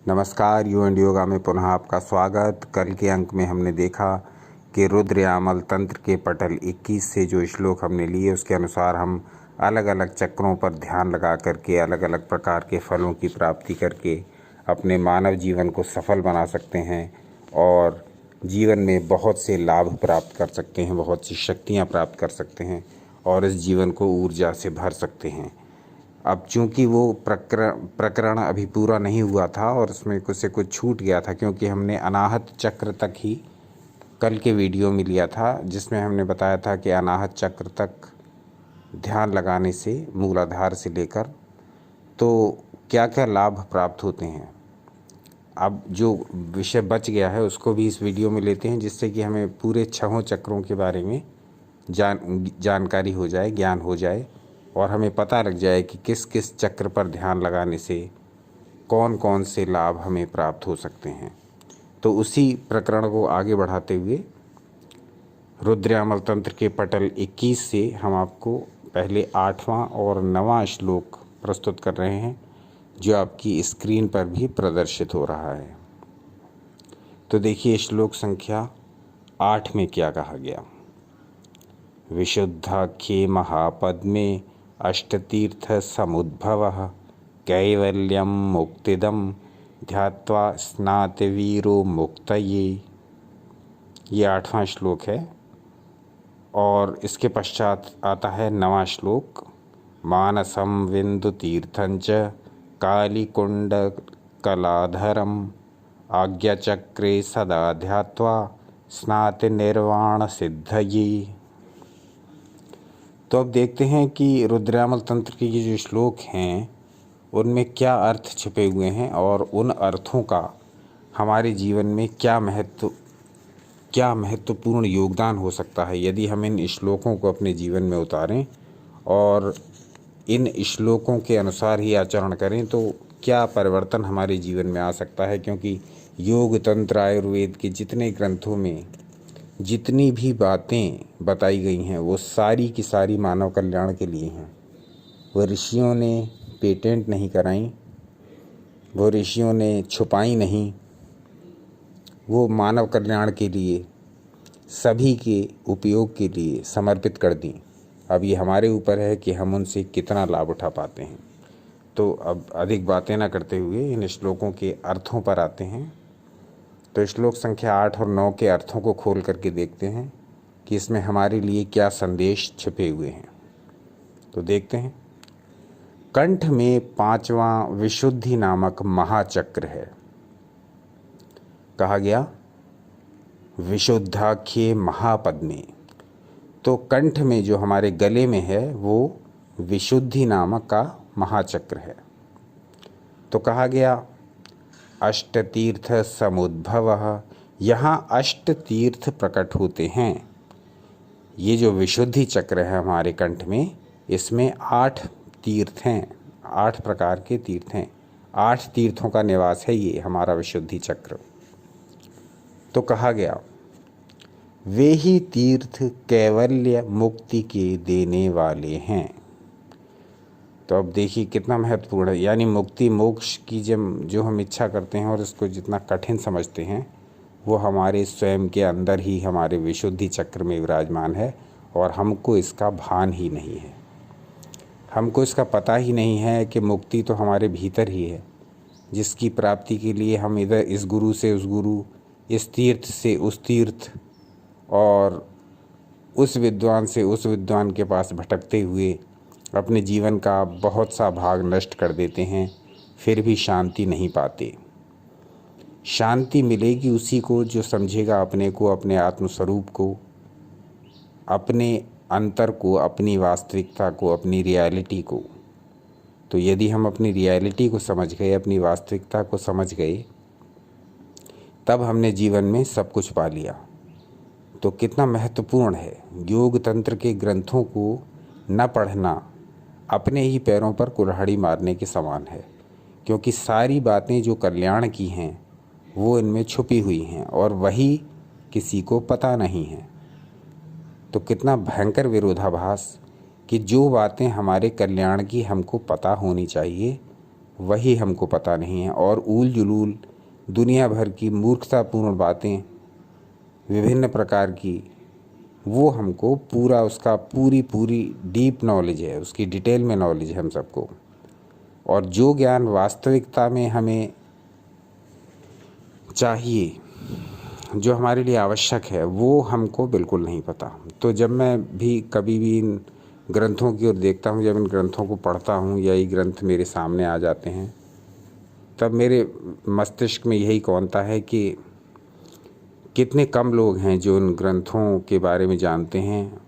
नमस्कार। You and yoga में पुनः आपका स्वागत। कल के अंक में हमने देखा कि रुद्र यामल तंत्र के पटल 21 से जो श्लोक हमने लिए उसके अनुसार हम अलग अलग चक्रों पर ध्यान लगा करके अलग अलग प्रकार के फलों की प्राप्ति करके अपने मानव जीवन को सफल बना सकते हैं और जीवन में बहुत से लाभ प्राप्त कर सकते हैं, बहुत सी शक्तियाँ प्राप्त कर सकते हैं और इस जीवन को ऊर्जा से भर सकते हैं। अब चूंकि वो प्रकरण अभी पूरा नहीं हुआ था और उसमें कुछ से कुछ छूट गया था, क्योंकि हमने अनाहत चक्र तक ही कल के वीडियो में लिया था, जिसमें हमने बताया था कि अनाहत चक्र तक ध्यान लगाने से मूलाधार से लेकर तो क्या क्या लाभ प्राप्त होते हैं। अब जो विषय बच गया है उसको भी इस वीडियो में लेते हैं, जिससे कि हमें पूरे 6 चक्रों के बारे में जानकारी हो जाए, ज्ञान हो जाए और हमें पता लग जाए कि किस किस चक्र पर ध्यान लगाने से कौन कौन से लाभ हमें प्राप्त हो सकते हैं। तो उसी प्रकरण को आगे बढ़ाते हुए रुद्र यामल तंत्र के पटल 21 से हम आपको पहले 8वां और 9वां श्लोक प्रस्तुत कर रहे हैं, जो आपकी स्क्रीन पर भी प्रदर्शित हो रहा है। तो देखिए श्लोक संख्या 8 में क्या कहा गया। विशुद्धाख्ये महापद्मे अष्टतीर्थ समुद्भवः कैवल्यं मुक्तिदं ध्यात्वा स्नाति वीरो मुक्तये। ये 8वां श्लोक है और इसके पश्चात आता है 9वां श्लोक। मानसं विन्दुतीर्थं च कालीकुंड कलाधरम आज्ञाचक्रे सदा ध्यात्वा स्नाति निर्वाण सिद्धये। तो अब देखते हैं कि रुद्र यामल तंत्र के ये जो श्लोक हैं उनमें क्या अर्थ छिपे हुए हैं और उन अर्थों का हमारे जीवन में क्या महत्वपूर्ण योगदान हो सकता है यदि हम इन श्लोकों को अपने जीवन में उतारें और इन श्लोकों के अनुसार ही आचरण करें, तो क्या परिवर्तन हमारे जीवन में आ सकता है। क्योंकि योग, तंत्र, आयुर्वेद के जितने ग्रंथों में जितनी भी बातें बताई गई हैं वो सारी की सारी मानव कल्याण के लिए हैं। वो ऋषियों ने पेटेंट नहीं कराई, वो ऋषियों ने छुपाई नहीं, वो मानव कल्याण के लिए, सभी के उपयोग के लिए समर्पित कर दी। अब ये हमारे ऊपर है कि हम उनसे कितना लाभ उठा पाते हैं। तो अब अधिक बातें ना करते हुए इन श्लोकों के अर्थों पर आते हैं। तो श्लोक संख्या 8 और 9 के अर्थों को खोल करके देखते हैं कि इसमें हमारे लिए क्या संदेश छिपे हुए हैं। तो देखते हैं। कंठ में 5वां विशुद्धि नामक महाचक्र है। कहा गया विशुद्धाख्ये महापद्मे। तो कंठ में जो हमारे गले में है वो विशुद्धि नामक का महाचक्र है। तो कहा गया अष्टतीर्थ समुद्भवः, यहाँ अष्ट तीर्थ प्रकट होते हैं। ये जो विशुद्धि चक्र है हमारे कंठ में, इसमें 8 तीर्थ हैं, 8 प्रकार के तीर्थ हैं, 8 तीर्थों का निवास है ये हमारा विशुद्धि चक्र। तो कहा गया वे ही तीर्थ कैवल्य मुक्ति के देने वाले हैं। तो अब देखिए कितना महत्वपूर्ण है, यानी मुक्ति मोक्ष की जो हम इच्छा करते हैं और इसको जितना कठिन समझते हैं वो हमारे स्वयं के अंदर ही हमारे विशुद्धि चक्र में विराजमान है और हमको इसका भान ही नहीं है। हमको इसका पता ही नहीं है कि मुक्ति तो हमारे भीतर ही है, जिसकी प्राप्ति के लिए हम इधर इस गुरु से उस गुरु, इस तीर्थ से उस तीर्थ और उस विद्वान से उस विद्वान के पास भटकते हुए अपने जीवन का बहुत सा भाग नष्ट कर देते हैं, फिर भी शांति नहीं पाते। शांति मिलेगी उसी को जो समझेगा अपने को, अपने आत्मस्वरूप को, अपने अंतर को, अपनी वास्तविकता को, अपनी रियलिटी को। तो यदि हम अपनी रियलिटी को समझ गए, अपनी वास्तविकता को समझ गए, तब हमने जीवन में सब कुछ पा लिया। तो कितना महत्वपूर्ण है। योग तंत्र के ग्रंथों को न पढ़ना अपने ही पैरों पर कुल्हाड़ी मारने के समान है, क्योंकि सारी बातें जो कल्याण की हैं वो इनमें छुपी हुई हैं और वही किसी को पता नहीं है। तो कितना भयंकर विरोधाभास कि जो बातें हमारे कल्याण की हमको पता होनी चाहिए वही हमको पता नहीं है, और ऊल जुलूल दुनिया भर की मूर्खतापूर्ण बातें विभिन्न प्रकार की, वो हमको पूरा उसका पूरी डीप नॉलेज है, उसकी डिटेल में नॉलेज है हम सबको। और जो ज्ञान वास्तविकता में हमें चाहिए, जो हमारे लिए आवश्यक है, वो हमको बिल्कुल नहीं पता। तो जब मैं भी कभी भी इन ग्रंथों की ओर देखता हूँ, जब इन ग्रंथों को पढ़ता हूँ या ये ग्रंथ मेरे सामने आ जाते हैं, तब मेरे मस्तिष्क में यही कौनता है कि कितने कम लोग हैं जो इन ग्रंथों के बारे में जानते हैं।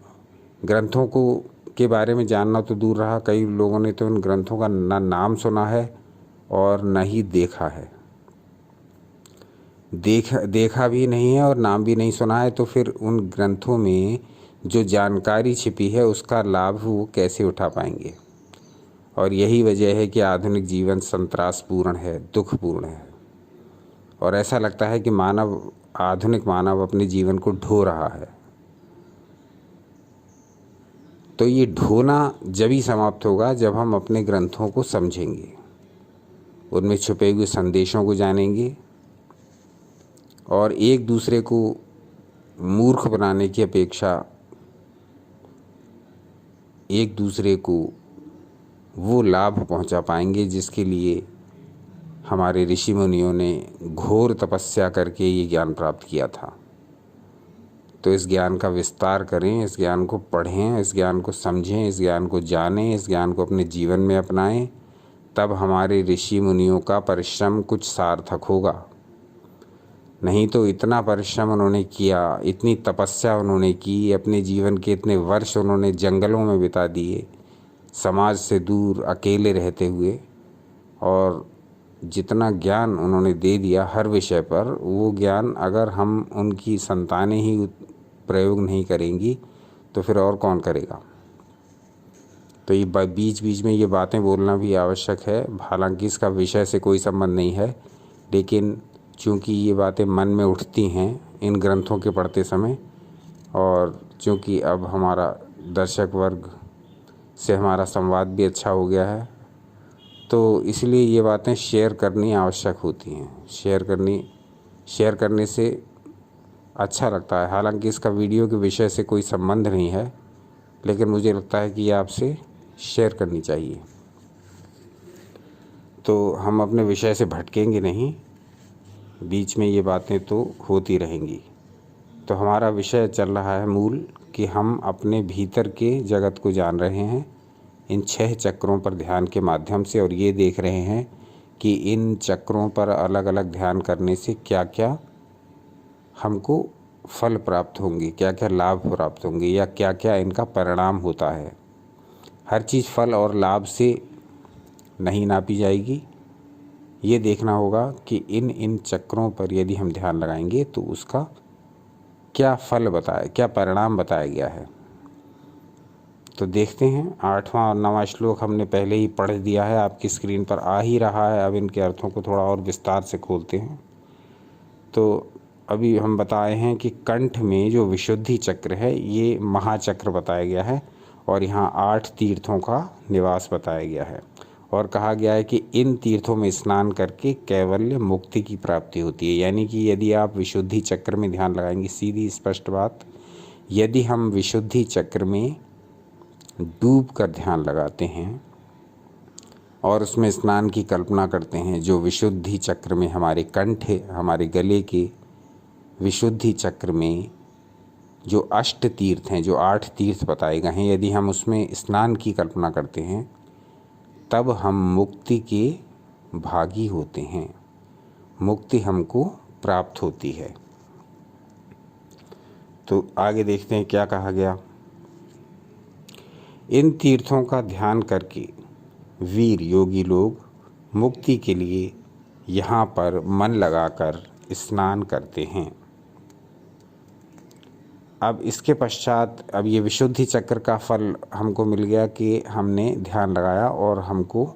ग्रंथों को के बारे में जानना तो दूर रहा, कई लोगों ने तो इन ग्रंथों का ना नाम सुना है और न ही देखा है। देखा भी नहीं है और नाम भी नहीं सुना है, तो फिर उन ग्रंथों में जो जानकारी छिपी है उसका लाभ वो कैसे उठा पाएंगे। और यही वजह है कि आधुनिक जीवन संतरासपूर्ण है, दुखपूर्ण है, और ऐसा लगता है कि आधुनिक मानव अपने जीवन को ढो रहा है। तो ये ढोना जब ही समाप्त होगा जब हम अपने ग्रंथों को समझेंगे, उनमें छुपे हुए संदेशों को जानेंगे, और एक दूसरे को मूर्ख बनाने की अपेक्षा एक दूसरे को वो लाभ पहुंचा पाएंगे जिसके लिए हमारे ऋषि मुनियों ने घोर तपस्या करके ये ज्ञान प्राप्त किया था। तो इस ज्ञान का विस्तार करें, इस ज्ञान को पढ़ें, इस ज्ञान को समझें, इस ज्ञान को जानें, इस ज्ञान को अपने जीवन में अपनाएं, तब हमारे ऋषि मुनियों का परिश्रम कुछ सार्थक होगा। नहीं तो इतना परिश्रम उन्होंने किया, इतनी तपस्या उन्होंने की, अपने जीवन के इतने वर्ष उन्होंने जंगलों में बिता दिए, समाज से दूर अकेले रहते हुए, और जितना ज्ञान उन्होंने दे दिया हर विषय पर, वो ज्ञान अगर हम उनकी संतानें ही प्रयोग नहीं करेंगी तो फिर और कौन करेगा। तो ये बीच बीच में ये बातें बोलना भी आवश्यक है। हालांकि इसका विषय से कोई संबंध नहीं है, लेकिन चूँकि ये बातें मन में उठती हैं इन ग्रंथों के पढ़ते समय, और चूँकि अब हमारा दर्शक वर्ग से हमारा संवाद भी अच्छा हो गया है, तो इसलिए ये बातें शेयर करनी आवश्यक होती हैं। शेयर करने से अच्छा लगता है। हालांकि इसका वीडियो के विषय से कोई संबंध नहीं है, लेकिन मुझे लगता है कि ये आपसे शेयर करनी चाहिए। तो हम अपने विषय से भटकेंगे नहीं, बीच में ये बातें तो होती रहेंगी। तो हमारा विषय चल रहा है मूल, कि हम अपने भीतर के जगत को जान रहे हैं इन 6 चक्रों पर ध्यान के माध्यम से, और ये देख रहे हैं कि इन चक्रों पर अलग अलग ध्यान करने से क्या क्या हमको फल प्राप्त होंगे, क्या क्या लाभ प्राप्त होंगे, या क्या क्या इनका परिणाम होता है। हर चीज़ फल और लाभ से नहीं नापी जाएगी। ये देखना होगा कि इन चक्रों पर यदि हम ध्यान लगाएंगे तो उसका क्या क्या परिणाम बताया गया है। तो देखते हैं। 8वां और 9वां श्लोक हमने पहले ही पढ़ दिया है, आपकी स्क्रीन पर आ ही रहा है। अब इनके अर्थों को थोड़ा और विस्तार से खोलते हैं। तो अभी हम बताए हैं कि कंठ में जो विशुद्धि चक्र है ये महाचक्र बताया गया है, और यहाँ 8 तीर्थों का निवास बताया गया है, और कहा गया है कि इन तीर्थों में स्नान करके कैवल्य मुक्ति की प्राप्ति होती है। यानी कि यदि आप विशुद्धि चक्र में ध्यान लगाएंगे, सीधी स्पष्ट बात, यदि हम विशुद्धि चक्र में डूब कर ध्यान लगाते हैं और उसमें स्नान की कल्पना करते हैं, जो विशुद्धि चक्र में हमारे कंठ, हमारे गले के विशुद्धि चक्र में जो 8 तीर्थ हैं, जो 8 तीर्थ बताए गए हैं, यदि हम उसमें स्नान की कल्पना करते हैं, तब हम मुक्ति के भागी होते हैं, मुक्ति हमको प्राप्त होती है। तो आगे देखते हैं क्या कहा गया। इन तीर्थों का ध्यान करके वीर योगी लोग मुक्ति के लिए यहाँ पर मन लगाकर स्नान करते हैं। अब इसके पश्चात, अब ये विशुद्धि चक्र का फल हमको मिल गया कि हमने ध्यान लगाया और हमको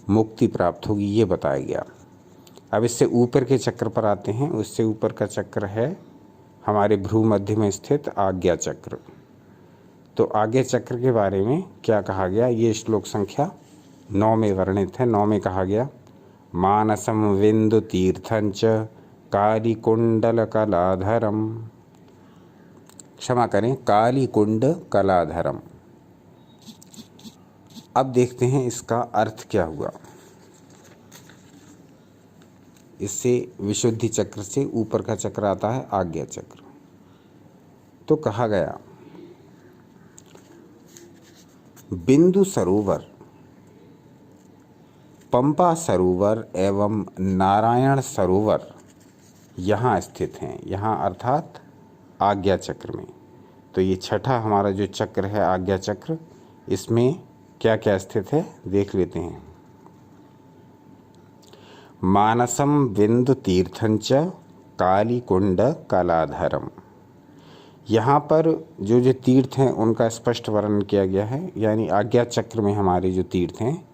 मुक्ति प्राप्त होगी, ये बताया गया। अब इससे ऊपर के चक्र पर आते हैं। उससे ऊपर का चक्र है हमारे भ्रू मध्य में स्थित आज्ञा चक्र। तो आज्ञा चक्र के बारे में क्या कहा गया, ये श्लोक संख्या 9 में वर्णित है। 9 में कहा गया मानसम विंदु तीर्थंच कालीकुंडल कलाधरम, क्षमा करें, कालीकुंड कलाधरम। अब देखते हैं इसका अर्थ क्या हुआ। इससे विशुद्धि चक्र से ऊपर का चक्र आता है आज्ञा चक्र। तो कहा गया बिंदु सरोवर, पंपा सरोवर एवं नारायण सरोवर यहाँ स्थित हैं। यहाँ अर्थात आज्ञा चक्र में। तो ये छठा हमारा जो चक्र है आज्ञा चक्र, इसमें क्या क्या स्थित है देख लेते हैं। मानसम बिंदु तीर्थंच कालीकुंड कलाधरम। यहाँ पर जो जो तीर्थ हैं उनका स्पष्ट वर्णन किया गया है। यानी आज्ञा चक्र में हमारे जो तीर्थ हैं,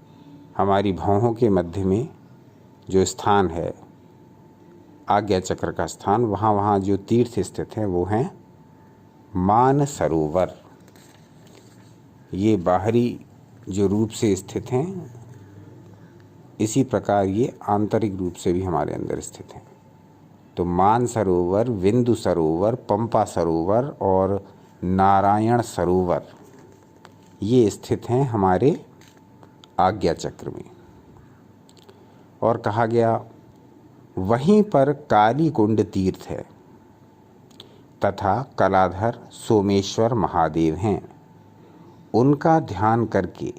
हमारी भौहों के मध्य में जो स्थान है आज्ञा चक्र का स्थान, वहाँ जो तीर्थ स्थित हैं वो हैं मान सरोवर। ये बाहरी जो रूप से स्थित हैं, इसी प्रकार ये आंतरिक रूप से भी हमारे अंदर स्थित हैं। तो मान सरोवर, बिंदु सरोवर, पंपा सरोवर और नारायण सरोवर ये स्थित हैं हमारे आज्ञा चक्र में। और कहा गया वहीं पर कालीकुंड तीर्थ है तथा कलाधर सोमेश्वर महादेव हैं। उनका ध्यान करके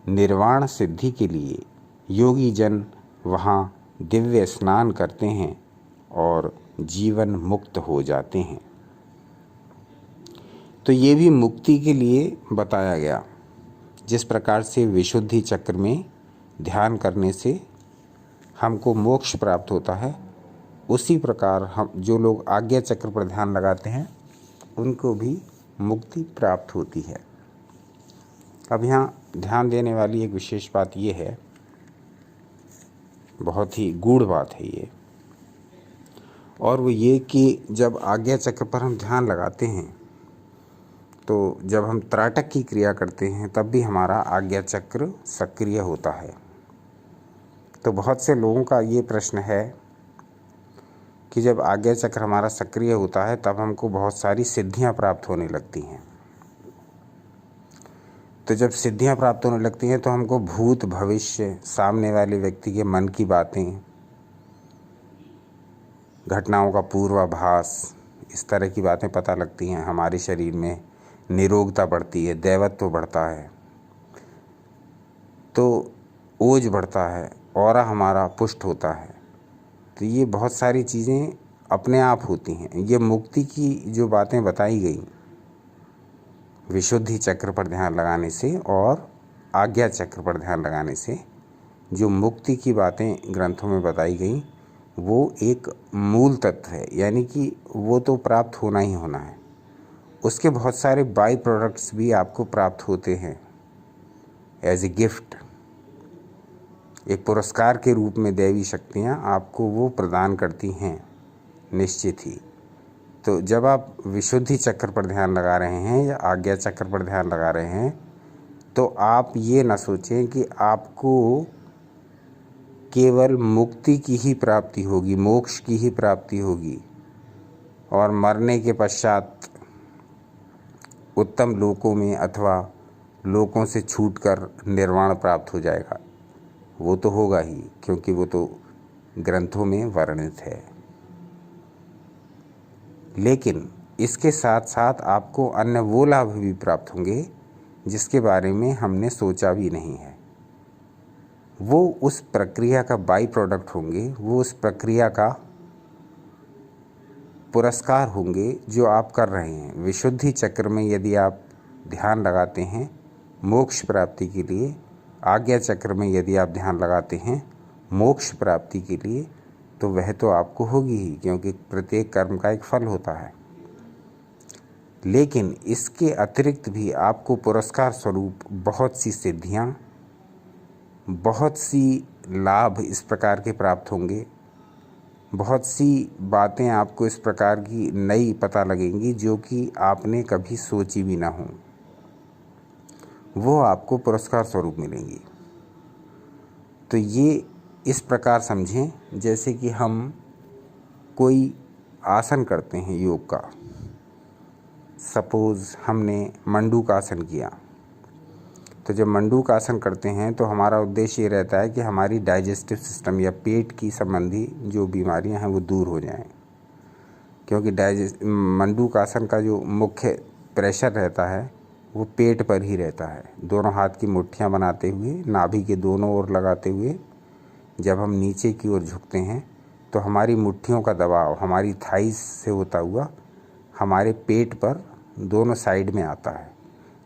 निर्वाण सिद्धि के लिए योगी जन वहाँ दिव्य स्नान करते हैं और जीवन मुक्त हो जाते हैं। तो ये भी मुक्ति के लिए बताया गया। जिस प्रकार से विशुद्धि चक्र में ध्यान करने से हमको मोक्ष प्राप्त होता है, उसी प्रकार हम जो लोग आज्ञा चक्र पर ध्यान लगाते हैं उनको भी मुक्ति प्राप्त होती है। अब यहाँ ध्यान देने वाली एक विशेष बात ये है, बहुत ही गूढ़ बात है ये, और वो ये कि जब आज्ञा चक्र पर हम ध्यान लगाते हैं तो जब हम त्राटक की क्रिया करते हैं तब भी हमारा आज्ञा चक्र सक्रिय होता है। तो बहुत से लोगों का ये प्रश्न है कि जब आज्ञा चक्र हमारा सक्रिय होता है तब हमको बहुत सारी सिद्धियां प्राप्त होने लगती हैं। तो जब सिद्धियां प्राप्त होने लगती हैं तो हमको भूत भविष्य, सामने वाले व्यक्ति के मन की बातें, घटनाओं का पूर्वाभास, इस तरह की बातें पता लगती हैं। हमारे शरीर में निरोगता बढ़ती है, दैवत्व बढ़ता है, तो ओज बढ़ता है, ऑरा हमारा पुष्ट होता है। तो ये बहुत सारी चीज़ें अपने आप होती हैं। ये मुक्ति की जो बातें बताई गई विशुद्धि चक्र पर ध्यान लगाने से और आज्ञा चक्र पर ध्यान लगाने से, जो मुक्ति की बातें ग्रंथों में बताई गई, वो एक मूल तत्व है। यानी कि वो तो प्राप्त होना ही होना है। उसके बहुत सारे बाई प्रोडक्ट्स भी आपको प्राप्त होते हैं एज ए गिफ्ट। एक पुरस्कार के रूप में दैवी शक्तियाँ आपको वो प्रदान करती हैं निश्चित ही। तो जब आप विशुद्धि चक्र पर ध्यान लगा रहे हैं या आज्ञा चक्र पर ध्यान लगा रहे हैं तो आप ये ना सोचें कि आपको केवल मुक्ति की ही प्राप्ति होगी, मोक्ष की ही प्राप्ति होगी और मरने के पश्चात उत्तम लोकों में अथवा लोकों से छूटकर निर्वाण प्राप्त हो जाएगा। वो तो होगा ही, क्योंकि वो तो ग्रंथों में वर्णित है। लेकिन इसके साथ साथ आपको अन्य वो लाभ भी प्राप्त होंगे जिसके बारे में हमने सोचा भी नहीं है। वो उस प्रक्रिया का बाई प्रोडक्ट होंगे, वो उस प्रक्रिया का पुरस्कार होंगे जो आप कर रहे हैं। विशुद्धि चक्र में यदि आप ध्यान लगाते हैं मोक्ष प्राप्ति के लिए, आज्ञा चक्र में यदि आप ध्यान लगाते हैं मोक्ष प्राप्ति के लिए, तो वह तो आपको होगी ही, क्योंकि प्रत्येक कर्म का एक फल होता है। लेकिन इसके अतिरिक्त भी आपको पुरस्कार स्वरूप बहुत सी सिद्धियां, बहुत सी लाभ इस प्रकार के प्राप्त होंगे। बहुत सी बातें आपको इस प्रकार की नई पता लगेंगी जो कि आपने कभी सोची भी ना हो, वो आपको पुरस्कार स्वरूप मिलेंगी। तो ये इस प्रकार समझें जैसे कि हम कोई आसन करते हैं योग का। सपोज़ हमने मंडूक आसन किया, तो जब मंडूक आसन करते हैं तो हमारा उद्देश्य ये रहता है कि हमारी डाइजेस्टिव सिस्टम या पेट की संबंधी जो बीमारियां हैं वो दूर हो जाएं, क्योंकि मंडूक आसन का जो मुख्य प्रेशर रहता है वो पेट पर ही रहता है। दोनों हाथ की मुट्ठियां बनाते हुए नाभि के दोनों ओर लगाते हुए जब हम नीचे की ओर झुकते हैं तो हमारी मुट्ठियों का दबाव हमारी थाइस से होता हुआ हमारे पेट पर दोनों साइड में आता है,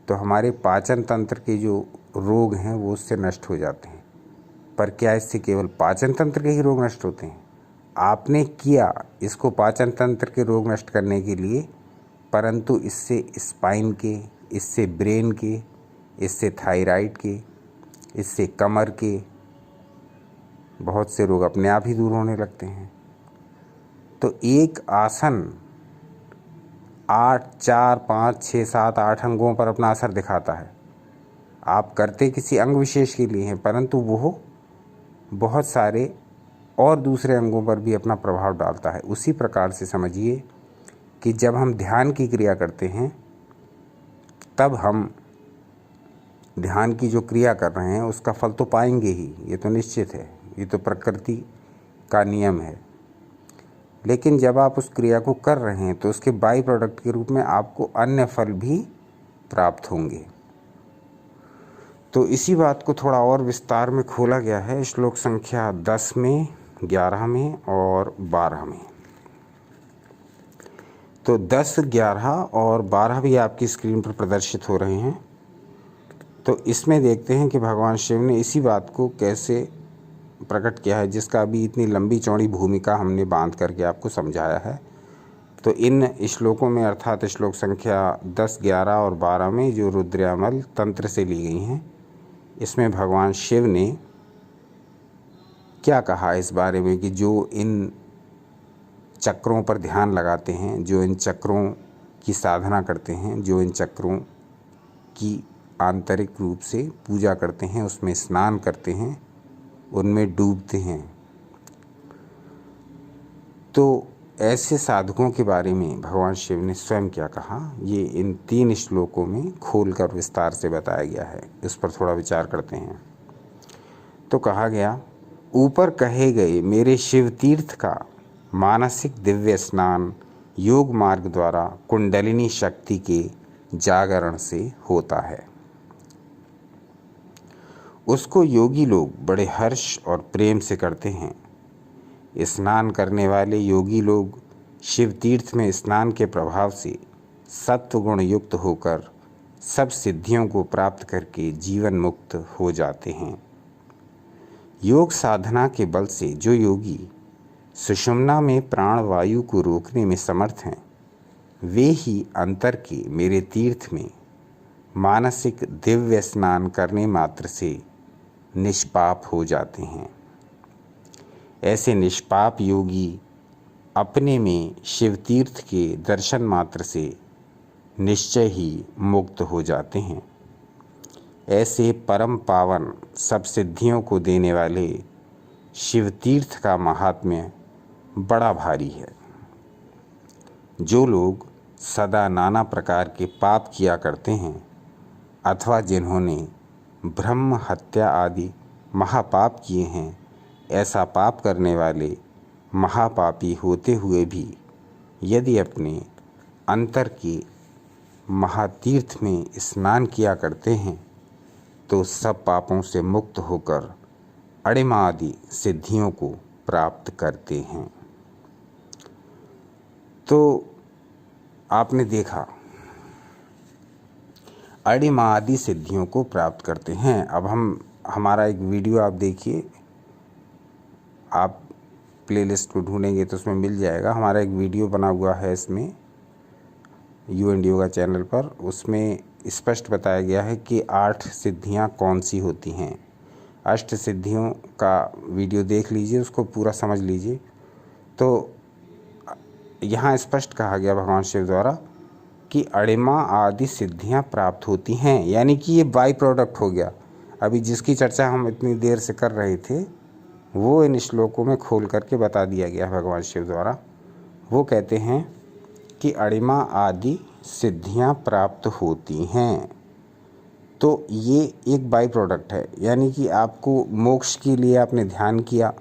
तो हमारे पाचन तंत्र के जो रोग हैं वो उससे नष्ट हो जाते हैं। पर क्या इससे केवल पाचन तंत्र के ही रोग नष्ट होते हैं? आपने किया इसको पाचन तंत्र के रोग नष्ट करने के लिए, परंतु इससे स्पाइन के, इससे ब्रेन के, इससे थायराइड के, इससे कमर के बहुत से रोग अपने आप ही दूर होने लगते हैं। तो एक आसन 8, 4, 5, 6, 7, 8 अंगों पर अपना असर दिखाता है। आप करते किसी अंग विशेष के लिए हैं, परंतु वो बहुत सारे और दूसरे अंगों पर भी अपना प्रभाव डालता है। उसी प्रकार से समझिए कि जब हम ध्यान की क्रिया करते हैं तब हम ध्यान की जो क्रिया कर रहे हैं उसका फल तो पाएंगे ही, ये तो निश्चित है, ये तो प्रकृति का नियम है। लेकिन जब आप उस क्रिया को कर रहे हैं तो उसके बाई प्रोडक्ट के रूप में आपको अन्य फल भी प्राप्त होंगे। तो इसी बात को थोड़ा और विस्तार में खोला गया है श्लोक संख्या 10 में, 11 में और 12 में। तो 10, 11 और 12 भी आपकी स्क्रीन पर प्रदर्शित हो रहे हैं। तो इसमें देखते हैं कि भगवान शिव ने इसी बात को कैसे प्रकट किया है, जिसका अभी इतनी लंबी चौड़ी भूमिका हमने बांध करके आपको समझाया है। तो इन श्लोकों में अर्थात श्लोक संख्या 10, 11 और 12 में जो रुद्रयामल तंत्र से ली गई हैं, इसमें भगवान शिव ने क्या कहा इस बारे में कि जो इन चक्रों पर ध्यान लगाते हैं, जो इन चक्रों की साधना करते हैं, जो इन चक्रों की आंतरिक रूप से पूजा करते हैं, उसमें स्नान करते हैं, उनमें डूबते हैं, तो ऐसे साधकों के बारे में भगवान शिव ने स्वयं क्या कहा, ये इन 3 श्लोकों में खोलकर विस्तार से बताया गया है। इस पर थोड़ा विचार करते हैं। तो कहा गया, ऊपर कहे गए मेरे शिव तीर्थ का मानसिक दिव्य स्नान योग मार्ग द्वारा कुंडलिनी शक्ति के जागरण से होता है। उसको योगी लोग बड़े हर्ष और प्रेम से करते हैं। स्नान करने वाले योगी लोग शिव तीर्थ में स्नान के प्रभाव से सत्व गुण युक्त होकर सब सिद्धियों को प्राप्त करके जीवन मुक्त हो जाते हैं। योग साधना के बल से जो योगी सुषुम्ना में प्राण वायु को रोकने में समर्थ हैं, वे ही अंतर के मेरे तीर्थ में मानसिक दिव्य स्नान करने मात्र से निष्पाप हो जाते हैं। ऐसे निष्पाप योगी अपने में शिव तीर्थ के दर्शन मात्र से निश्चय ही मुक्त हो जाते हैं। ऐसे परम पावन सब सिद्धियों को देने वाले शिव तीर्थ का महात्म्य बड़ा भारी है। जो लोग सदा नाना प्रकार के पाप किया करते हैं अथवा जिन्होंने ब्रह्म हत्या आदि महापाप किए हैं, ऐसा पाप करने वाले महापापी होते हुए भी यदि अपने अंतर के महातीर्थ में स्नान किया करते हैं तो सब पापों से मुक्त होकर अणिमा आदि सिद्धियों को प्राप्त करते हैं। तो आपने देखा अणिमा आदि सिद्धियों को प्राप्त करते हैं। अब हमारा एक वीडियो आप देखिए, आप प्लेलिस्ट को ढूंढेंगे तो उसमें मिल जाएगा। हमारा एक वीडियो बना हुआ है इसमें यू एंड योगा चैनल पर, उसमें स्पष्ट बताया गया है कि 8 सिद्धियां कौन सी होती हैं। अष्ट सिद्धियों का वीडियो देख लीजिए, उसको पूरा समझ लीजिए। तो यहाँ स्पष्ट कहा गया भगवान शिव द्वारा कि अणिमा आदि सिद्धियां प्राप्त होती हैं, यानी कि ये बाई प्रोडक्ट हो गया। अभी जिसकी चर्चा हम इतनी देर से कर रहे थे वो इन श्लोकों में खोल करके बता दिया गया भगवान शिव द्वारा। वो कहते हैं कि अणिमा आदि सिद्धियां प्राप्त होती हैं। तो ये एक बाई प्रोडक्ट है, यानी कि आपको मोक्ष के लिए आपने ध्यान किया,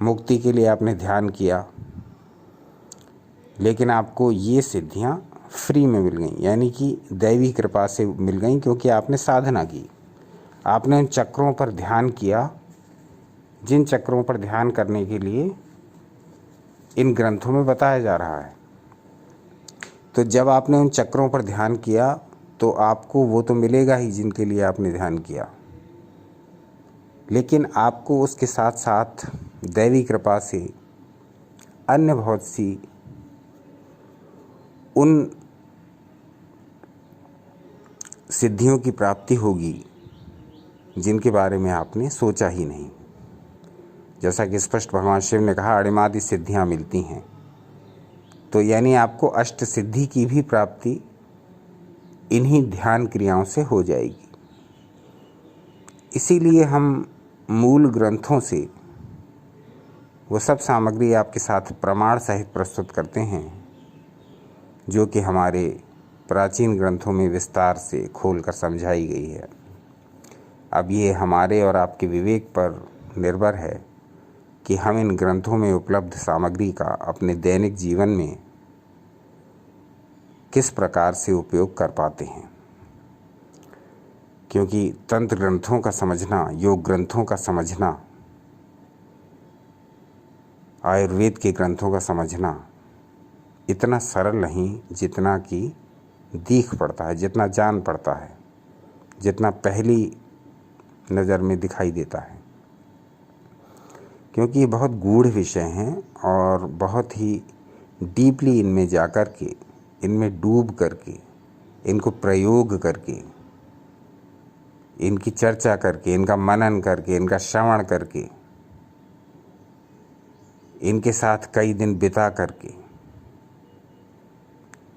मुक्ति के लिए आपने ध्यान किया, लेकिन आपको ये सिद्धियां फ्री में मिल गई, यानी कि दैवी कृपा से मिल गई, क्योंकि आपने साधना की, आपने उन चक्रों पर ध्यान किया जिन चक्रों पर ध्यान करने के लिए इन ग्रंथों में बताया जा रहा है। तो जब आपने उन चक्रों पर ध्यान किया तो आपको वो तो मिलेगा ही जिनके लिए आपने ध्यान किया, लेकिन आपको उसके साथ साथ दैवी कृपा से अन्य बहुत सी उन सिद्धियों की प्राप्ति होगी जिनके बारे में आपने सोचा ही नहीं। जैसा कि स्पष्ट भगवान शिव ने कहा अणिमादि सिद्धियां मिलती हैं, तो यानी आपको अष्ट सिद्धि की भी प्राप्ति इन्हीं ध्यान क्रियाओं से हो जाएगी। इसीलिए हम मूल ग्रंथों से वो सब सामग्री आपके साथ प्रमाण सहित प्रस्तुत करते हैं जो कि हमारे प्राचीन ग्रंथों में विस्तार से खोलकर समझाई गई है। अब ये हमारे और आपके विवेक पर निर्भर है कि हम इन ग्रंथों में उपलब्ध सामग्री का अपने दैनिक जीवन में किस प्रकार से उपयोग कर पाते हैं, क्योंकि तंत्र ग्रंथों का समझना, योग ग्रंथों का समझना, आयुर्वेद के ग्रंथों का समझना इतना सरल नहीं जितना कि दिख पड़ता है, जितना जान पड़ता है, जितना पहली नज़र में दिखाई देता है, क्योंकि ये बहुत गूढ़ विषय हैं और बहुत ही डीपली इनमें जा कर के, इनमें डूब करके, इनको प्रयोग करके, इनकी चर्चा करके, इनका मनन करके, इनका श्रवण करके, इनके साथ कई दिन बिता करके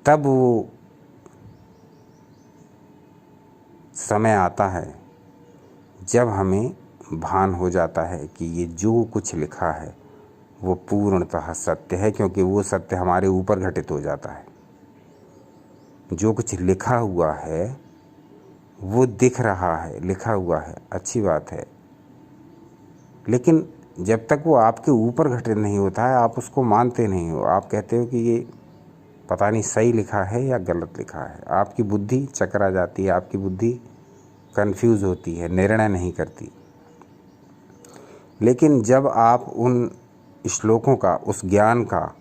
तब वो समय आता है जब हमें भान हो जाता है कि ये जो कुछ लिखा है वो पूर्णतः सत्य है, क्योंकि वो सत्य हमारे ऊपर घटित हो जाता है। जो कुछ लिखा हुआ है वो दिख रहा है, लिखा हुआ है, अच्छी बात है, लेकिन जब तक वो आपके ऊपर घटित नहीं होता है आप उसको मानते नहीं हो। आप कहते हो कि ये पता नहीं सही लिखा है या गलत लिखा है। आपकी बुद्धि चकरा जाती है, आपकी बुद्धि कंफ्यूज होती है, निर्णय नहीं करती। लेकिन जब आप उन श्लोकों का, उस ज्ञान का,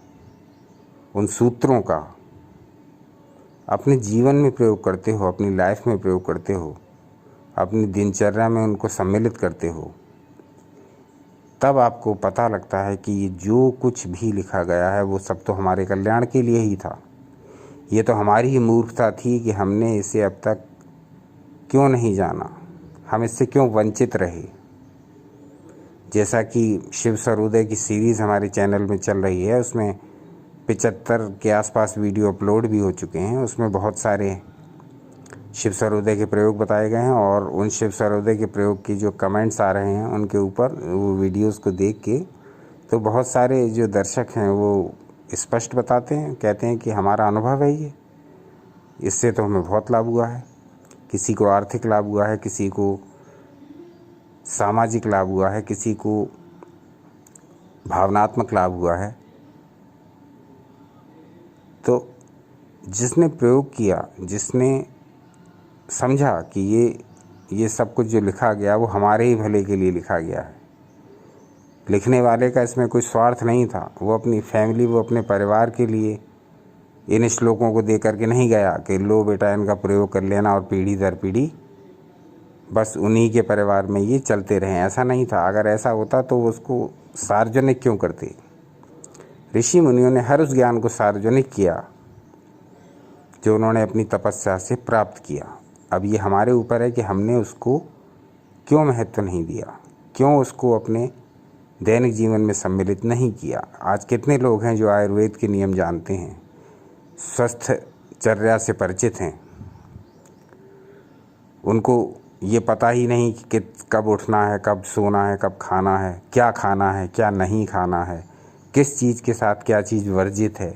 उन सूत्रों का अपने जीवन में प्रयोग करते हो, अपनी लाइफ में प्रयोग करते हो, अपनी दिनचर्या में उनको सम्मिलित करते हो, तब आपको पता लगता है कि ये जो कुछ भी लिखा गया है वो सब तो हमारे कल्याण के लिए ही था। ये तो हमारी ही मूर्खता थी कि हमने इसे अब तक क्यों नहीं जाना, हम इससे क्यों वंचित रहे। जैसा कि शिव सर्वोदय की सीरीज़ हमारे चैनल में चल रही है, उसमें 75 के आसपास वीडियो अपलोड भी हो चुके हैं। उसमें बहुत सारे शिव सर्वोदय के प्रयोग बताए गए हैं और उन शिव सर्वोदय के प्रयोग की जो कमेंट्स आ रहे हैं उनके ऊपर वो वीडियोस को देख के तो बहुत सारे जो दर्शक हैं वो स्पष्ट बताते हैं, कहते हैं कि हमारा अनुभव है ये, इससे तो हमें बहुत लाभ हुआ है। किसी को आर्थिक लाभ हुआ है, किसी को सामाजिक लाभ हुआ है, किसी को भावनात्मक लाभ हुआ है। तो जिसने प्रयोग किया, जिसने समझा कि ये सब कुछ जो लिखा गया वो हमारे ही भले के लिए लिखा गया है, लिखने वाले का इसमें कोई स्वार्थ नहीं था। वो अपनी फैमिली, वो अपने परिवार के लिए इन श्लोकों को दे करके नहीं गया कि लो बेटा इनका प्रयोग कर लेना और पीढ़ी दर पीढ़ी बस उन्हीं के परिवार में ये चलते रहें। ऐसा नहीं था। अगर ऐसा होता तो उसको सार्वजनिक क्यों करते। ऋषि मुनियों ने हर उस ज्ञान को सार्वजनिक किया जो उन्होंने अपनी तपस्या से प्राप्त किया। अब ये हमारे ऊपर है कि हमने उसको क्यों महत्व नहीं दिया, क्यों उसको अपने दैनिक जीवन में सम्मिलित नहीं किया। आज कितने लोग हैं जो आयुर्वेद के नियम जानते हैं, स्वस्थ चर्या से परिचित हैं, उनको ये पता ही नहीं कि कब उठना है, कब सोना है, कब खाना है, क्या नहीं खाना है, किस चीज़ के साथ क्या चीज़ वर्जित है,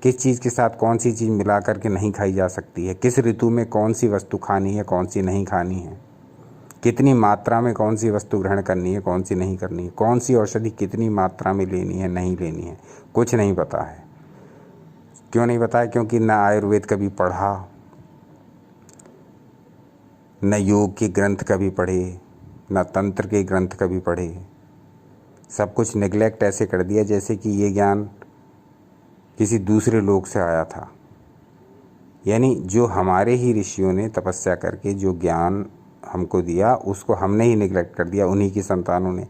किस चीज़ के साथ कौन सी चीज़ मिला करके नहीं खाई जा सकती है, किस ऋतु में कौन सी वस्तु खानी है, कौन सी नहीं खानी है, कितनी मात्रा में कौन सी वस्तु ग्रहण करनी है, कौन सी नहीं करनी है, कौन सी औषधि कितनी मात्रा में लेनी है, नहीं लेनी है, कुछ नहीं पता है। क्यों नहीं पता है? क्योंकि न आयुर्वेद कभी पढ़ा, न योग के ग्रंथ कभी पढ़े, न तंत्र के ग्रंथ कभी पढ़े। सब कुछ नेग्लेक्ट ऐसे कर दिया जैसे कि ये ज्ञान किसी दूसरे लोक से आया था। यानी जो हमारे ही ऋषियों ने तपस्या करके जो ज्ञान हमको दिया उसको हमने ही नेग्लेक्ट कर दिया, उन्हीं की संतानों ने।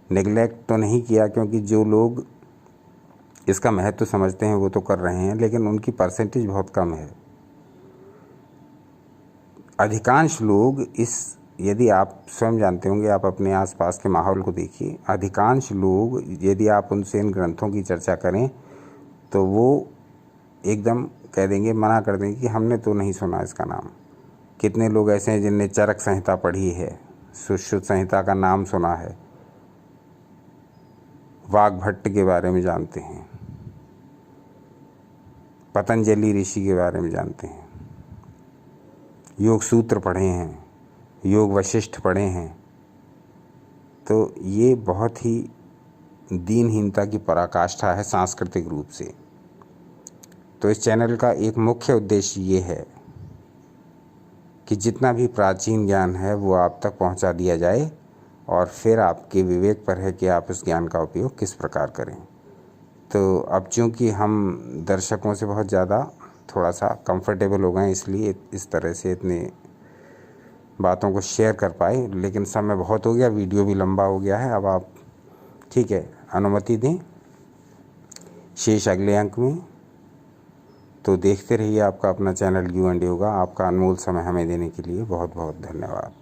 नेग्लेक्ट तो नहीं किया, क्योंकि जो लोग इसका महत्व समझते हैं वो तो कर रहे हैं, लेकिन उनकी परसेंटेज बहुत कम है। अधिकांश लोग यदि आप स्वयं जानते होंगे, आप अपने आसपास के माहौल को देखिए, अधिकांश लोग यदि आप उनसे इन ग्रंथों की चर्चा करें तो वो एकदम कह देंगे, मना कर देंगे कि हमने तो नहीं सुना इसका नाम। कितने लोग ऐसे हैं जिनने चरक संहिता पढ़ी है, सुश्रुत संहिता का नाम सुना है, वाग्भट्ट के बारे में जानते हैं, पतंजलि ऋषि के बारे में जानते हैं, योग सूत्र पढ़े हैं, योग वशिष्ठ पढ़े हैं। तो ये बहुत ही दीनहीनता की पराकाष्ठा है सांस्कृतिक रूप से। तो इस चैनल का एक मुख्य उद्देश्य ये है कि जितना भी प्राचीन ज्ञान है वो आप तक पहुंचा दिया जाए, और फिर आपके विवेक पर है कि आप इस ज्ञान का उपयोग किस प्रकार करें। तो अब चूँकि हम दर्शकों से बहुत ज़्यादा थोड़ा सा कंफर्टेबल हो गए, इसलिए इस तरह से इतने बातों को शेयर कर पाए, लेकिन समय बहुत हो गया, वीडियो भी लंबा हो गया है। अब आप ठीक है अनुमति दें शेष अगले अंक में। तो देखते रहिए आपका अपना चैनल यू एंड योगा। आपका अनमोल समय हमें देने के लिए बहुत बहुत धन्यवाद।